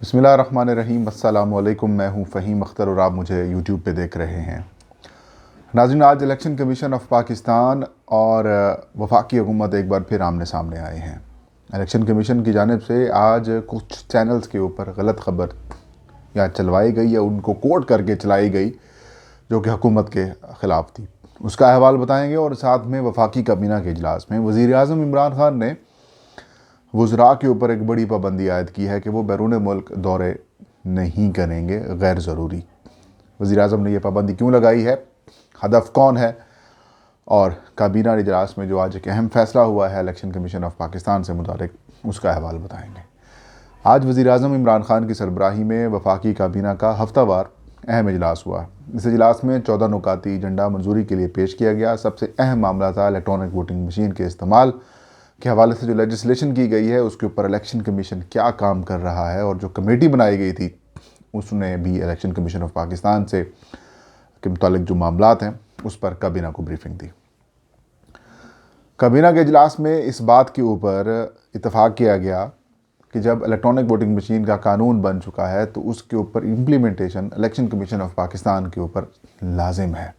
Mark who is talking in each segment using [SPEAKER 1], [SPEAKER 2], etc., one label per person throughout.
[SPEAKER 1] بسم اللہ الرحمن الرحیم۔ السلام علیکم، میں ہوں فہیم اختر اور آپ مجھے یوٹیوب پہ دیکھ رہے ہیں۔ ناظرین، آج الیکشن کمیشن آف پاکستان اور وفاقی حکومت ایک بار پھر آمنے سامنے آئے ہیں۔ الیکشن کمیشن کی جانب سے آج کچھ چینلز کے اوپر غلط خبر یا چلوائی گئی یا ان کو کوٹ کر کے چلائی گئی جو کہ حکومت کے خلاف تھی، اس کا احوال بتائیں گے۔ اور ساتھ میں وفاقی کابینہ کے اجلاس میں وزیر اعظم عمران خان نے وزراء کے اوپر ایک بڑی پابندی عائد کی ہے کہ وہ بیرون ملک دورے نہیں کریں گے غیر ضروری۔ وزیر اعظم نے یہ پابندی کیوں لگائی ہے، ہدف کون ہے، اور کابینہ اجلاس میں جو آج ایک اہم فیصلہ ہوا ہے الیکشن کمیشن آف پاکستان سے متعلق، اس کا احوال بتائیں گے۔ آج وزیر اعظم عمران خان کی سربراہی میں وفاقی کابینہ کا ہفتہ وار اہم اجلاس ہوا۔ اس اجلاس میں 14 نکاتی ایجنڈا منظوری کے لیے پیش کیا گیا۔ سب سے اہم معاملہ تھا الیکٹرانک ووٹنگ مشین کے استعمال کے حوالے سے جو لیجسلیشن کی گئی ہے، اس کے اوپر الیکشن کمیشن کیا کام کر رہا ہے، اور جو کمیٹی بنائی گئی تھی اس نے بھی الیکشن کمیشن آف پاکستان سے کے متعلق جو معاملات ہیں اس پر کابینہ کو بریفنگ دی۔ کابینہ کے اجلاس میں اس بات کے اوپر اتفاق کیا گیا کہ جب الیکٹرانک ووٹنگ مشین کا قانون بن چکا ہے تو اس کے اوپر implementation election commission of Pakistan کے اوپر لازم ہے۔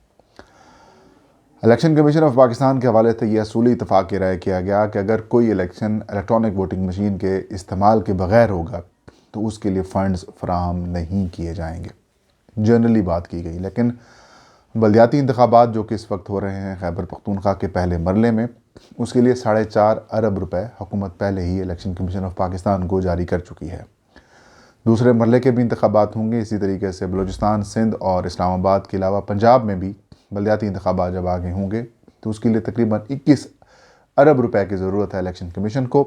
[SPEAKER 1] الیکشن کمیشن آف پاکستان کے حوالے سے یہ اصولی اتفاق کی رائے کیا گیا کہ اگر کوئی الیکشن الیکٹرانک ووٹنگ مشین کے استعمال کے بغیر ہوگا تو اس کے لیے فنڈز فراہم نہیں کیے جائیں گے۔ جنرلی بات کی گئی، لیکن بلدیاتی انتخابات جو کہ اس وقت ہو رہے ہیں خیبر پختونخوا کے پہلے مرحلے میں، اس کے لیے 4.5 ارب روپے حکومت پہلے ہی الیکشن کمیشن آف پاکستان کو جاری کر چکی ہے۔ دوسرے مرحلے کے بھی انتخابات ہوں گے، اسی طریقے سے بلوچستان، سندھ اور اسلام آباد کے علاوہ پنجاب میں بھی بلدیاتی انتخابات جب آگے ہوں گے تو اس کے لیے تقریباً 21 ارب روپے کی ضرورت ہے الیکشن کمیشن کو،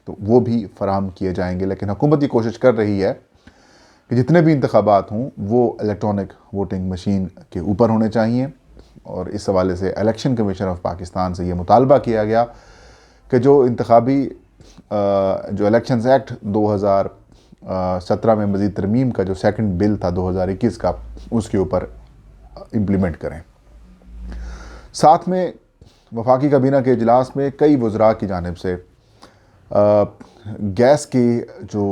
[SPEAKER 1] تو وہ بھی فراہم کیے جائیں گے۔ لیکن حکومت یہ کوشش کر رہی ہے کہ جتنے بھی انتخابات ہوں وہ الیکٹرانک ووٹنگ مشین کے اوپر ہونے چاہیے، اور اس حوالے سے الیکشن کمیشن آف پاکستان سے یہ مطالبہ کیا گیا کہ جو انتخابی جو الیکشنز ایکٹ 2017 میں مزید ترمیم کا جو سیکنڈ بل تھا 2021 کا، اس کے اوپر امپلیمنٹ کریں۔ ساتھ میں وفاقی کابینہ کے اجلاس میں کئی وزراء کی جانب سے گیس کی جو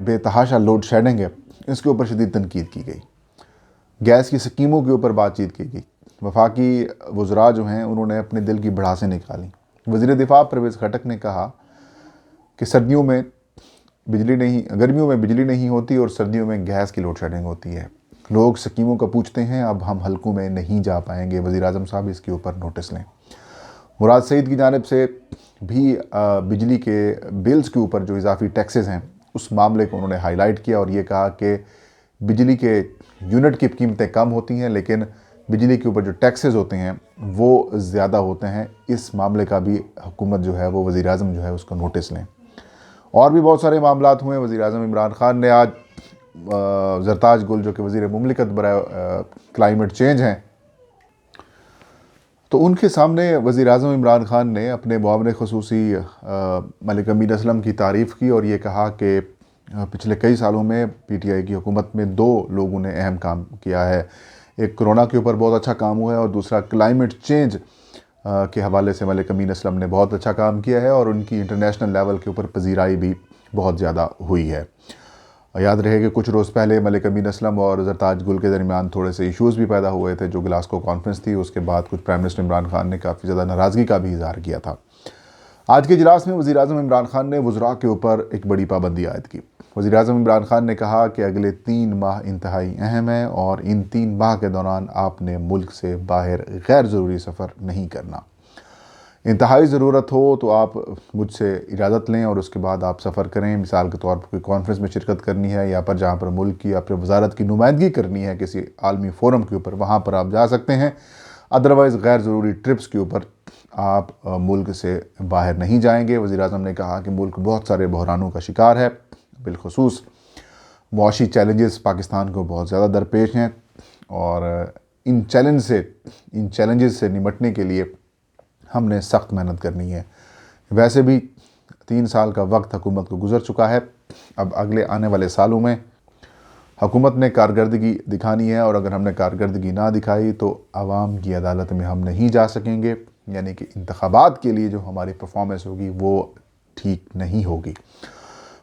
[SPEAKER 1] بے تحاشا لوڈ شیڈنگ ہے اس کے اوپر شدید تنقید کی گئی۔ گیس کی سکیموں کے اوپر بات چیت کی گئی۔ وفاقی وزراء جو ہیں انہوں نے اپنے دل کی بھڑاسیں نکالیں۔ وزیر دفاع پرویز خٹک نے کہا کہ گرمیوں میں بجلی نہیں ہوتی اور سردیوں میں گیس کی لوڈ شیڈنگ ہوتی ہے، لوگ سکیموں کا پوچھتے ہیں، اب ہم حلقوں میں نہیں جا پائیں گے۔ وزیر اعظم صاحب اس کے اوپر نوٹس لیں۔ مراد سعید کی جانب سے بھی بجلی کے بلز کے اوپر جو اضافی ٹیکسز ہیں اس معاملے کو انہوں نے ہائی لائٹ کیا اور یہ کہا کہ بجلی کے یونٹ کی قیمتیں کم ہوتی ہیں لیکن بجلی کے اوپر جو ٹیکسز ہوتے ہیں وہ زیادہ ہوتے ہیں۔ اس معاملے کا بھی حکومت جو ہے وہ وزیر اعظم جو ہے اس کو نوٹس لیں۔ اور بھی بہت سارے معاملات ہوئے۔ وزیر اعظم عمران خان نے آج زرتاج گل جو کہ وزیر مملکت برائے کلائمیٹ چینج ہیں، تو ان کے سامنے وزیر اعظم عمران خان نے اپنے معاون خصوصی ملک امین اسلم کی تعریف کی اور یہ کہا کہ پچھلے کئی سالوں میں پی ٹی آئی کی حکومت میں 2 لوگوں نے اہم کام کیا ہے۔ ایک کرونا کے اوپر بہت اچھا کام ہوا ہے اور دوسرا کلائمیٹ چینج کے حوالے سے ملک امین اسلم نے بہت اچھا کام کیا ہے اور ان کی انٹرنیشنل لیول کے اوپر پذیرائی بھی بہت زیادہ ہوئی ہے۔ یاد رہے کہ کچھ روز پہلے ملک امین اسلم اور زرتاج گل کے درمیان تھوڑے سے ایشوز بھی پیدا ہوئے تھے جو گلاسکو کانفرنس تھی، اس کے بعد کچھ پرائم منسٹر عمران خان نے کافی زیادہ ناراضگی کا بھی اظہار کیا تھا۔ آج کے اجلاس میں وزیر اعظم عمران خان نے وزراء کے اوپر ایک بڑی پابندی عائد کی۔ وزیر اعظم عمران خان نے کہا کہ اگلے 3 ماہ انتہائی اہم ہیں اور ان 3 ماہ کے دوران آپ نے ملک سے باہر غیر ضروری سفر نہیں کرنا۔ انتہائی ضرورت ہو تو آپ مجھ سے اجازت لیں اور اس کے بعد آپ سفر کریں۔ مثال کے طور پر کوئی کانفرنس میں شرکت کرنی ہے یا جہاں پر ملک کی اپنے وزارت کی نمائندگی کرنی ہے کسی عالمی فورم کے اوپر، وہاں پر آپ جا سکتے ہیں۔ ادروائز غیر ضروری ٹرپس کے اوپر آپ ملک سے باہر نہیں جائیں گے۔ وزیر اعظم نے کہا کہ ملک بہت سارے بحرانوں کا شکار ہے، بالخصوص معاشی چیلنجز پاکستان کو بہت زیادہ درپیش ہیں، اور ان چیلنجز سے نمٹنے کے لیے ہم نے سخت محنت کرنی ہے۔ ویسے بھی 3 سال کا وقت حکومت کو گزر چکا ہے، اب اگلے آنے والے سالوں میں حکومت نے کارکردگی دکھانی ہے، اور اگر ہم نے کارکردگی نہ دکھائی تو عوام کی عدالت میں ہم نہیں جا سکیں گے، یعنی کہ انتخابات کے لیے جو ہماری پرفارمنس ہوگی وہ ٹھیک نہیں ہوگی۔